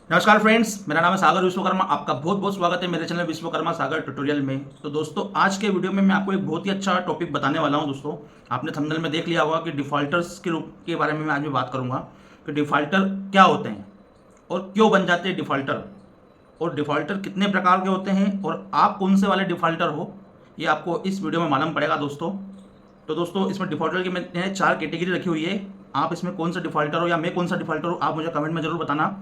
नमस्कार फ्रेंड्स, मेरा नाम है सागर विश्वकर्मा। आपका बहुत बहुत स्वागत है मेरे चैनल विश्वकर्मा सागर ट्यूटोरियल में। तो दोस्तों, आज के वीडियो में मैं आपको एक बहुत ही अच्छा टॉपिक बताने वाला हूं। दोस्तों, आपने थंबनेल में देख लिया होगा कि डिफ़ॉल्टर्स के रूप के बारे में मैं आज भी बात करूंगा कि डिफ़ॉल्टर क्या होते हैं और क्यों बन जाते हैं डिफ़ॉल्टर, और डिफ़ॉल्टर कितने प्रकार के होते हैं और आप कौन से वाले डिफ़ॉल्टर हो, ये आपको इस वीडियो में मालूम पड़ेगा दोस्तों। तो दोस्तों, इसमें डिफ़ॉल्टर की मैंने 4 कैटेगरी रखी हुई है। आप इसमें कौन सा डिफ़ॉल्टर हो या मैं कौन सा डिफ़ॉल्टर हूँ, आप मुझे कमेंट में ज़रूर बताना।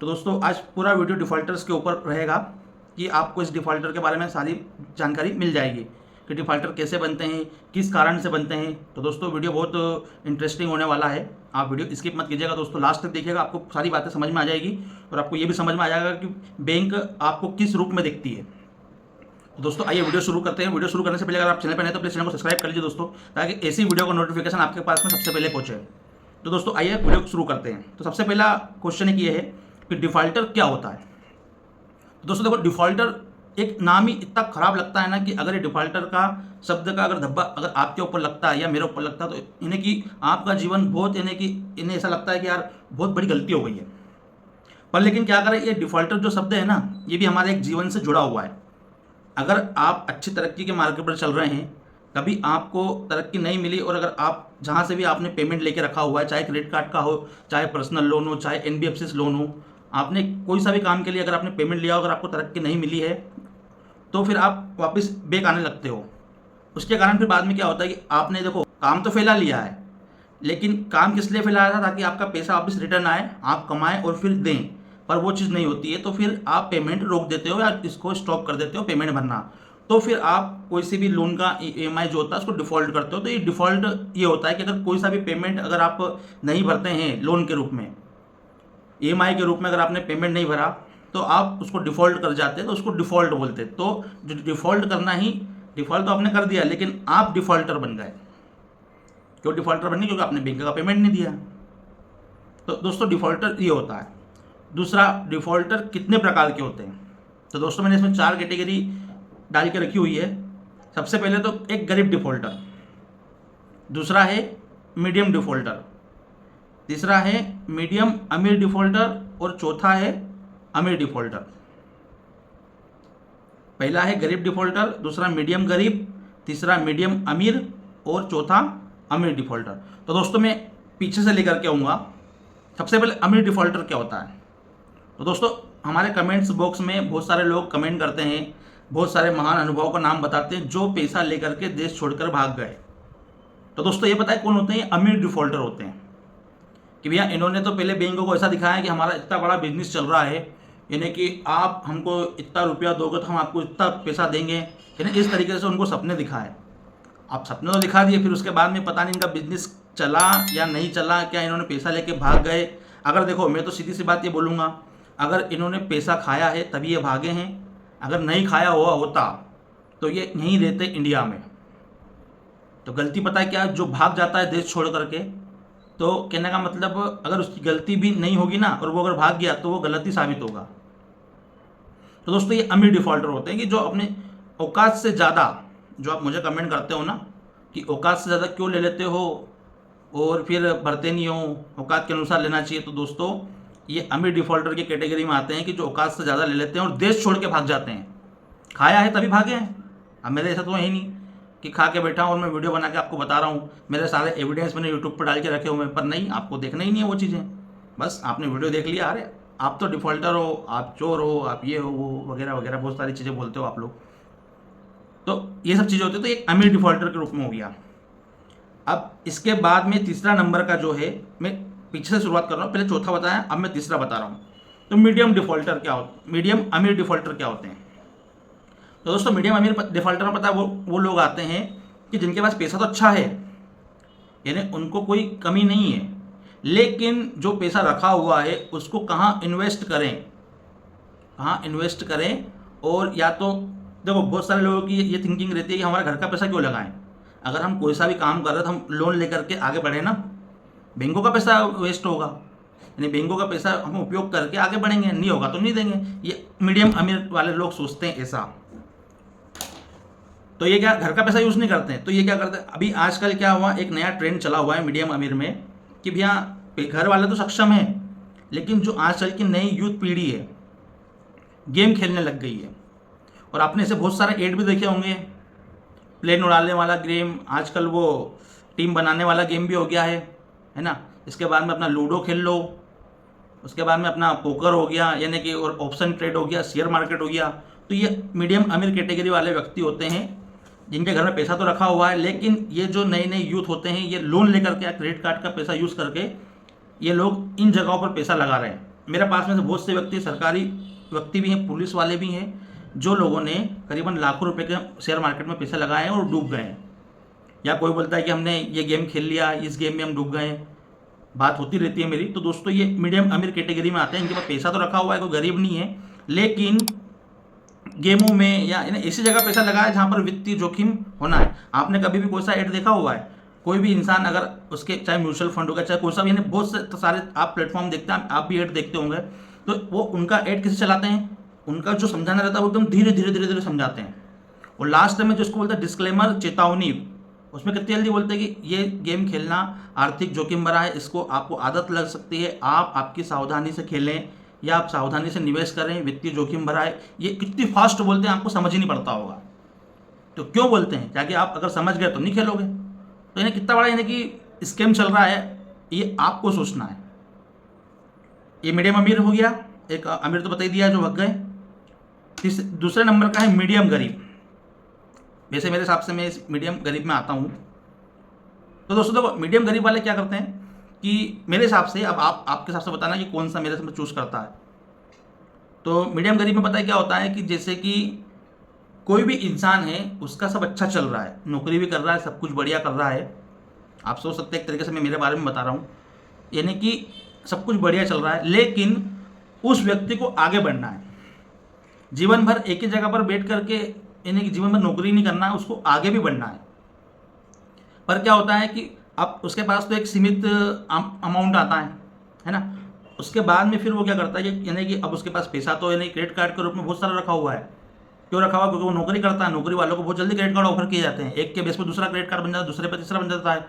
तो दोस्तों, आज पूरा वीडियो डिफ़ॉल्टर्स के ऊपर रहेगा कि आपको इस डिफ़ॉल्टर के बारे में सारी जानकारी मिल जाएगी कि डिफ़ॉल्टर कैसे बनते हैं, किस कारण से बनते हैं। तो दोस्तों, वीडियो बहुत इंटरेस्टिंग होने वाला है। आप वीडियो स्किप मत कीजिएगा दोस्तों, लास्ट तक देखिएगा, आपको सारी बातें समझ में आ जाएगी और आपको ये भी समझ में आ जाएगा कि बैंक आपको किस रूप में दिखती है। तो दोस्तों, आइए वीडियो शुरू करते हैं। वीडियो शुरू करने से पहले अगर आप चैनल पर नए तो प्लीज़ चैनल को सब्सक्राइब कर लीजिए दोस्तों, ताकि ऐसी वीडियो का नोटिफिकेशन आपके पास में सबसे पहले पहुँचे। तो दोस्तों, आइए वीडियो शुरू करते हैं। तो सबसे पहला क्वेश्चन एक ये है कि डिफ़ॉल्टर क्या होता है। तो दोस्तों देखो, डिफ़ॉल्टर एक नाम ही इतना खराब लगता है ना कि अगर ये डिफ़ॉल्टर का शब्द का अगर धब्बा अगर आपके ऊपर लगता है या मेरे ऊपर लगता है तो इन्हें कि आपका जीवन बहुत इन्हें ऐसा लगता है कि यार बहुत बड़ी गलती हो गई है। पर लेकिन क्या करें, ये डिफ़ॉल्टर जो शब्द है ना, ये भी हमारे एक जीवन से जुड़ा हुआ है। अगर आप अच्छी तरक्की के मार्ग पर चल रहे हैं, कभी आपको तरक्की नहीं मिली और अगर आप जहाँ से भी आपने पेमेंट लेके रखा हुआ है, चाहे क्रेडिट कार्ड का हो, चाहे पर्सनल लोन हो, चाहे एनबीएफसी से लोन हो, आपने कोई सा भी काम के लिए अगर आपने पेमेंट लिया हो, अगर आपको तरक्की नहीं मिली है तो फिर आप वापस बैक आने लगते हो। उसके कारण फिर बाद में क्या होता है कि आपने देखो काम तो फैला लिया है, लेकिन काम किस लिए फैलाया था, ताकि आपका पैसा वापस रिटर्न आए, आप कमाएं और फिर दें। पर वो चीज़ नहीं होती है तो फिर आप पेमेंट रोक देते हो या इसको स्टॉप कर देते हो पेमेंट भरना। तो फिर आप कोई सी भी लोन का ईएमआई जो होता है उसको डिफ़ॉल्ट करते हो। तो ये डिफ़ॉल्ट ये होता है कि अगर कोई सा भी पेमेंट अगर आप नहीं भरते हैं लोन के रूप में, ईएमआई के रूप में अगर आपने पेमेंट नहीं भरा तो आप उसको डिफ़ॉल्ट कर जाते हैं, तो उसको डिफ़ॉल्ट बोलते हैं। तो जो डिफ़ॉल्ट करना ही, डिफ़ॉल्ट तो आपने कर दिया लेकिन आप डिफ़ॉल्टर बन गए। क्यों डिफ़ॉल्टर बने? क्योंकि आपने बैंक का पेमेंट नहीं दिया। तो दोस्तों, डिफ़ॉल्टर ये होता है। दूसरा, डिफ़ॉल्टर कितने प्रकार के होते हैं। तो दोस्तों, मैंने इसमें 4 कैटेगरी डाल के रखी हुई है। सबसे पहले तो एक गरीब डिफ़ॉल्टर, दूसरा है मीडियम डिफ़ॉल्टर, तीसरा है मीडियम अमीर डिफ़ॉल्टर और चौथा है अमीर डिफ़ॉल्टर। पहला है गरीब डिफ़ॉल्टर, दूसरा मीडियम गरीब, तीसरा मीडियम अमीर और चौथा अमीर डिफ़ॉल्टर। तो दोस्तों, मैं पीछे से लेकर के आऊँगा। सबसे पहले अमीर डिफ़ॉल्टर क्या होता है। तो दोस्तों, हमारे कमेंट्स बॉक्स में बहुत सारे लोग कमेंट करते हैं, बहुत सारे महान अनुभवों का नाम बताते हैं जो पैसा लेकर के देश छोड़कर भाग गए। तो दोस्तों, ये पता है कौन होते हैं? अमीर डिफ़ॉल्टर होते हैं कि भैया इन्होंने तो पहले बैंकों को ऐसा दिखाया कि हमारा इतना बड़ा बिजनेस चल रहा है, यानी कि आप हमको इतना रुपया दोगे तो हम आपको इतना पैसा देंगे, यानी इस तरीके से उनको सपने दिखाए। आप सपने तो दिखा दिए, फिर उसके बाद में पता नहीं इनका बिजनेस चला या नहीं चला, क्या इन्होंने पैसा लेके भाग गए। अगर देखो, मैं तो सीधी सी बात ये बोलूँगा, अगर इन्होंने पैसा खाया है तभी ये भागे हैं, अगर नहीं खाया हुआ होता तो ये नहीं रहते इंडिया में। तो गलती पता है क्या, जो भाग जाता है देश छोड़ करके, तो कहने का मतलब अगर उसकी गलती भी नहीं होगी ना और वो अगर भाग गया तो वो गलती साबित होगा। तो दोस्तों, ये अमीर डिफ़ॉल्टर होते हैं कि जो अपने औकात से ज़्यादा, जो आप मुझे कमेंट करते हो ना कि औकात से ज़्यादा क्यों ले लेते हो और फिर भरते नहीं हो, औकात के अनुसार लेना चाहिए। तो दोस्तों, ये अमीर डिफ़ॉल्टर की कैटेगरी में आते हैं कि जो औकात से ज़्यादा ले लेते हैं और देश छोड़ के भाग जाते हैं। खाया है तभी भागे हैं। अब मेरे ऐसा तो है ही नहीं कि खा के बैठा हूँ और मैं वीडियो बना के आपको बता रहा हूँ, मेरे सारे एविडेंस मैंने यूट्यूब पर डाल के रखे हुए हैं, पर नहीं, आपको देखना ही नहीं है वो चीज़ें। बस आपने वीडियो देख लिया, अरे आप तो डिफ़ॉल्टर हो, आप चोर हो, आप ये हो वो वगैरह वगैरह बहुत सारी चीज़ें बोलते हो आप लोग। तो ये सब चीज़ें होती है। तो एक अमीर डिफ़ॉल्टर के रूप में हो गया। अब इसके बाद में तीसरा नंबर का जो है, मैं पीछे से शुरुआत कर रहा हूँ, पहले चौथा बताया, अब मैं तीसरा बता रहा हूँ। तो मीडियम डिफ़ॉल्टर क्या होते, मीडियम अमीर डिफ़ॉल्टर क्या होते हैं। तो दोस्तों, मीडियम अमीर डिफ़ॉल्टर में पता है वो लोग आते हैं कि जिनके पास पैसा तो अच्छा है, यानी उनको कोई कमी नहीं है, लेकिन जो पैसा रखा हुआ है उसको कहाँ इन्वेस्ट करें, कहाँ इन्वेस्ट करें। और या तो देखो, बहुत सारे लोगों की ये थिंकिंग रहती है कि हमारे घर का पैसा क्यों लगाएं, अगर हम कोई सा भी काम कर रहे हैं तो हम लोन लेकर के आगे बढ़े ना, बैंकों का पैसा वेस्ट होगा, यानी बैंकों का पैसा हम उपयोग करके आगे बढ़ेंगे, नहीं होगा तो नहीं देंगे। ये मीडियम अमीर वाले लोग सोचते हैं ऐसा। तो ये क्या घर का पैसा यूज़ नहीं करते हैं, तो ये क्या करते हैं, अभी आजकल क्या हुआ, एक नया ट्रेंड चला हुआ है मीडियम अमीर में कि भैया घर वाले तो सक्षम है लेकिन जो आजकल की नई यूथ पीढ़ी है गेम खेलने लग गई है। और आपने ऐसे बहुत सारे ऐड भी देखे होंगे, प्लेन उड़ाने वाला गेम, आजकल वो टीम बनाने वाला गेम भी हो गया है ना। इसके बाद में अपना लूडो खेल लो, उसके बाद में अपना पोकर हो गया, यानी कि और ऑप्शन ट्रेड हो गया, शेयर मार्केट हो गया। तो ये मीडियम अमीर कैटेगरी वाले व्यक्ति होते हैं जिनके घर में पैसा तो रखा हुआ है, लेकिन ये जो नए नए यूथ होते हैं ये लोन लेकर के या क्रेडिट कार्ड का पैसा यूज़ करके ये लोग इन जगहों पर पैसा लगा रहे हैं। मेरे पास में से बहुत से व्यक्ति, सरकारी व्यक्ति भी हैं, पुलिस वाले भी हैं, जो लोगों ने करीबन लाखों रुपए के शेयर मार्केट में पैसा लगाए हैं और डूब गए हैं। या कोई बोलता है कि हमने ये गेम खेल लिया, इस गेम में हम डूब गए हैं, बात होती रहती है मेरी। तो दोस्तों ये मीडियम अमीर कैटेगरी में आते हैं, इनके पास पैसा तो रखा हुआ है, कोई गरीब नहीं है, लेकिन गेमों में या ऐसी जगह पैसा लगा है जहाँ पर वित्तीय जोखिम होना है। आपने कभी भी कोई सा ऐड देखा हुआ है? कोई भी इंसान अगर उसके चाहे म्यूचुअल फंड होगा, चाहे कोई सा, यानी बहुत से सारे आप प्लेटफॉर्म देखते हैं, आप भी ऐड देखते होंगे, तो वो उनका ऐड कैसे चलाते हैं? उनका जो समझाना रहता है वो एकदम धीरे धीरे धीरे धीरे समझाते हैं, और लास्ट में जो इसको बोलते हैं डिस्क्लेमर, चेतावनी, उसमें कितनी जल्दी बोलते हैं कि ये गेम खेलना आर्थिक जोखिम भरा है, इसको आपको आदत लग सकती है, आप आपकी सावधानी से खेलें या आप सावधानी से निवेश करें, वित्तीय जोखिम भरा है। ये कितनी फास्ट बोलते हैं, आपको समझ ही नहीं पड़ता होगा। तो क्यों बोलते हैं? ताकि आप अगर समझ गए तो नहीं खेलोगे। तो इन्हें कितना बड़ा यानी कि स्कैम चल रहा है, ये आपको सोचना है। ये मीडियम अमीर हो गया, एक अमीर तो बता ही दिया जो भग गए। दूसरे नंबर का है मीडियम गरीब। वैसे मेरे हिसाब से मैं इस मीडियम गरीब में आता हूँ। तो दोस्तों देखो, मीडियम गरीब वाले क्या करते हैं कि मेरे हिसाब से, अब आपके हिसाब से बताना कि कौन सा मेरे से चूज़ करता है। तो मीडियम गरीब में पता है क्या होता है कि जैसे कि कोई भी इंसान है, उसका सब अच्छा चल रहा है, नौकरी भी कर रहा है, सब कुछ बढ़िया कर रहा है। आप सोच सकते हैं एक तरीके से मैं मेरे बारे में बता रहा हूँ, यानी कि सब कुछ बढ़िया चल रहा है, लेकिन उस व्यक्ति को आगे बढ़ना है। जीवन भर एक ही जगह पर बैठ करके, यानी कि जीवन भर नौकरी नहीं करना है, उसको आगे भी बढ़ना है। पर क्या होता है कि अब उसके पास तो एक सीमित अमाउंट आता है ना। उसके बाद में फिर वो क्या करता है कि यानी कि अब उसके पास पैसा तो यानी क्रेडिट कार्ड के रूप में बहुत सारा रखा हुआ है। क्यों रखा हुआ? क्योंकि वो नौकरी करता है, नौकरी वालों को बहुत जल्दी क्रेडिट कार्ड ऑफर किए जाते हैं, एक के बेस पर दूसरा क्रेडिट कार्ड बन जाता है, दूसरे पर तीसरा बन जाता है।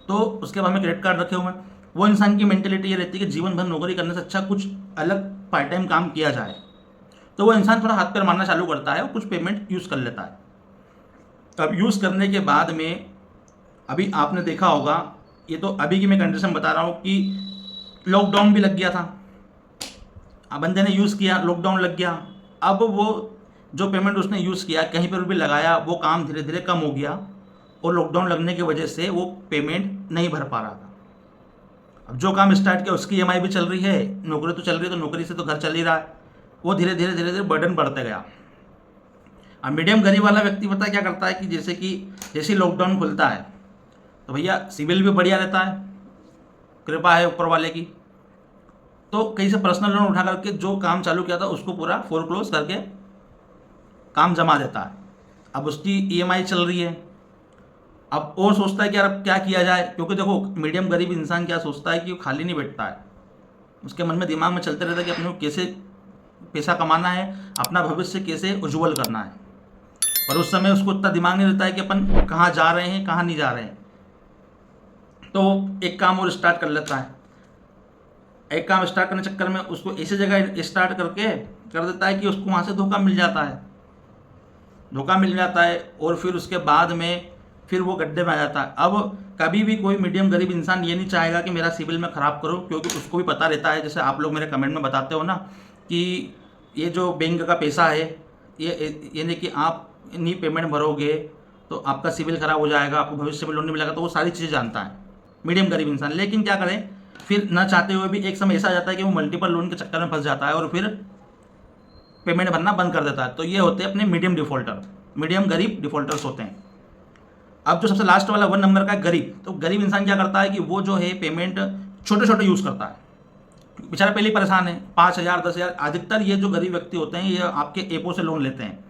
तो उसके बाद में क्रेडिट कार्ड रखे हुए हैं। वो इंसान की मेंटेलिटी ये रहती है कि जीवन भर नौकरी करने से अच्छा कुछ अलग पार्ट टाइम काम किया जाए। तो वो इंसान थोड़ा हाथ पैर मारना चालू करता है और कुछ पेमेंट यूज़ कर लेता है। अब यूज़ करने के बाद में, अभी आपने देखा होगा, ये तो अभी की मैं कंडीशन बता रहा हूँ कि लॉकडाउन भी लग गया था। अब बंदे ने यूज़ किया, लॉकडाउन लग गया, अब वो जो पेमेंट उसने यूज़ किया, कहीं पर भी लगाया, वो काम धीरे धीरे कम हो गया, और लॉकडाउन लगने की वजह से वो पेमेंट नहीं भर पा रहा था। अब जो काम स्टार्ट किया उसकी EMI भी चल रही है, नौकरी तो चल रही है, तो नौकरी से तो घर चल ही रहा है, वो धीरे धीरे धीरे धीरे बर्डन बढ़ते गया। अब मीडियम गरीब वाला व्यक्ति पता है क्या करता है कि जैसे लॉकडाउन खुलता है तो भैया सिविल भी बढ़िया रहता है, कृपा है ऊपर वाले की, तो कहीं से पर्सनल लोन उठा करके जो काम चालू किया था उसको पूरा फोरक्लोज करके काम जमा देता है। अब उसकी EMI चल रही है, अब और सोचता है कि यार अब क्या किया जाए, क्योंकि देखो मीडियम गरीब इंसान क्या सोचता है कि वो खाली नहीं बैठता है, उसके मन में दिमाग में चलते रहता है कि अपने को कैसे पैसा कमाना है, अपना भविष्य कैसे उज्जवल करना है। पर उस समय उसको इतना दिमाग नहीं रहता है कि अपन कहाँ जा रहे हैं, कहाँ नहीं जा रहे हैं। तो एक काम और स्टार्ट कर लेता है। एक काम स्टार्ट करने चक्कर में उसको ऐसी जगह स्टार्ट करके कर देता है कि उसको वहाँ से धोखा मिल जाता है, और फिर उसके बाद में फिर वो गड्ढे में आ जाता है। अब कभी भी कोई मीडियम गरीब इंसान ये नहीं चाहेगा कि मेरा सिविल में ख़राब करो, क्योंकि उसको भी पता रहता है, जैसे आप लोग मेरे कमेंट में बताते हो ना कि ये जो बैंक का पैसा है, ये यानी कि आप नहीं पेमेंट भरोगे तो आपका सिविल ख़राब हो जाएगा, आपको भविष्य में लोन नहीं मिलेगा, तो वो सारी चीज़ें जानता है मीडियम गरीब इंसान। लेकिन क्या करें, फिर न चाहते हुए भी एक समय ऐसा आ जाता है कि वो मल्टीपल लोन के चक्कर में फंस जाता है और फिर पेमेंट भरना बंद कर देता है। तो ये होते हैं अपने मीडियम गरीब डिफॉल्टर्स होते हैं। अब जो सबसे लास्ट वाला 1 नंबर का गरीब, तो गरीब इंसान क्या करता है कि वो जो है पेमेंट छोटे छोटे यूज़ करता है, बेचारा पहले ही परेशान है, 5,000 10,000। अधिकतर ये जो गरीब व्यक्ति होते हैं ये आपके ऐपों से लोन लेते हैं।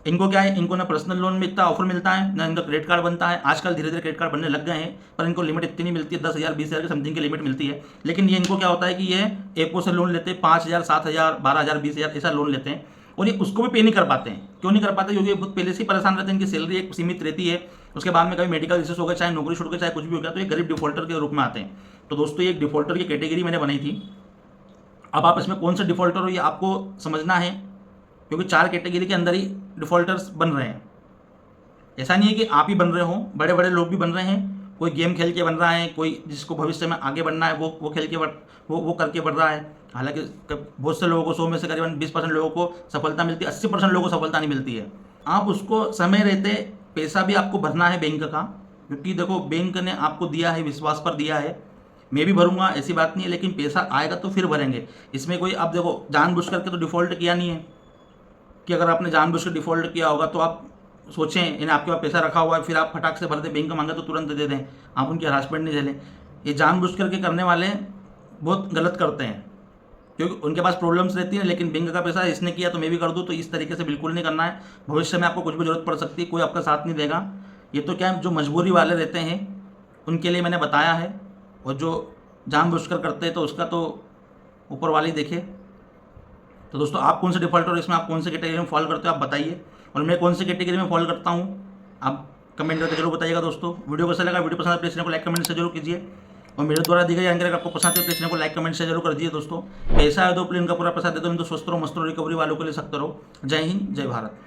इनको क्या है, इनको ना पर्सनल लोन में इतना ऑफर मिलता है, ना इनका क्रेडिट कार्ड बनता है। आजकल धीरे धीरे क्रेडिट कार्ड बनने लग गए हैं, पर इनको लिमिट इतनी नहीं मिलती है, 10,000 20,000 की समथिंग की लिमिट मिलती है। लेकिन ये इनको क्या होता है कि ये ऐपों से लोन लेते हैं, 5,000 7,000 12,000 20,000 ऐसा लोन लेते हैं, और ये उसको भी पे नहीं कर पाते हैं। क्यों नहीं कर पाते? क्योंकि बहुत पहले से ही परेशान रहते हैं, इनकी सैलरी एक सीमित रहती है, उसके बाद में कभी मेडिकल इश्यूज हो गया, चाहे नौकरी छूट गई, चाहे कुछ भी हो गया, तो ये गरीब डिफॉल्टर के रूप में आते हैं। तो दोस्तों ये एक डिफॉल्टर की कैटेगरी मैंने बनाई थी, अब आप इसमें कौन सा डिफ़ॉल्टर हो ये आपको समझना है, क्योंकि 4 कैटेगरी के अंदर ही डिफ़ॉल्टर्स बन रहे हैं। ऐसा नहीं है कि आप ही बन रहे हो, बड़े बड़े लोग भी बन रहे हैं। कोई गेम खेल के बन रहा है, कोई जिसको भविष्य में आगे बढ़ना है वो खेल के वो करके बढ़ रहा है। हालांकि बहुत से लोगों को 100 में से करीबन 20% लोगों को सफलता मिलती है, 80% लोगों को सफलता नहीं मिलती है। आप उसको समय रहते पैसा भी आपको भरना है बैंक का, क्योंकि देखो बैंक ने आपको दिया है, विश्वास पर दिया है। मैं भी भरूंगा, ऐसी बात नहीं है, लेकिन पैसा आएगा तो फिर भरेंगे। इसमें कोई आप देखो जानबूझ करके तो डिफ़ॉल्ट किया नहीं है कि अगर आपने जानबूझ के डिफ़ॉल्ट किया होगा तो आप सोचें इन्हें आपके पास पैसा रखा हुआ है फिर आप फटाक से भर दें, बैंक मांगे तो तुरंत दे दें, आप उनकी हरासमेंट नहीं झेलें। ये जानबूझ करके करने वाले बहुत गलत करते हैं, क्योंकि उनके पास प्रॉब्लम्स रहती है। लेकिन बैंक का पैसा इसने किया तो मैं भी कर दूँ, तो इस तरीके से बिल्कुल नहीं करना है। भविष्य में आपको कुछ भी जरूरत पड़ सकती है, कोई आपका साथ नहीं देगा। ये तो क्या है, जो मजबूरी वाले रहते हैं उनके लिए मैंने बताया है, और जो जानबूझ कर करते हैं तो उसका तो ऊपर वाले ही देखे। तो दोस्तों आप कौन से डिफ़ॉल्टर, इसमें आप कौन से कैटेगरी में फॉलो करते हो आप बताइए, और मैं कौन सी कैटेगरी में फॉलो करता हूँ आप कमेंट करके जरूर बताइएगा। दोस्तों वीडियो कैसा लगा, वीडियो पसंद है प्लीज़ चैनल को लाइक कमेंट से जरूर कीजिए, और मेरे द्वारा दी गई जानकारी आपको पसंद है प्लीज़ चैनल को लाइक कमेंट से जरूर कर दीजिए। दोस्तों पैसा है तो प्लीज इनका पूरा प्रसाद दे दो, तो स्वस्थ रहो, मस्त रहो, रिकवरी वालों के लिए सख्त रहो। जय हिंद, जय भारत।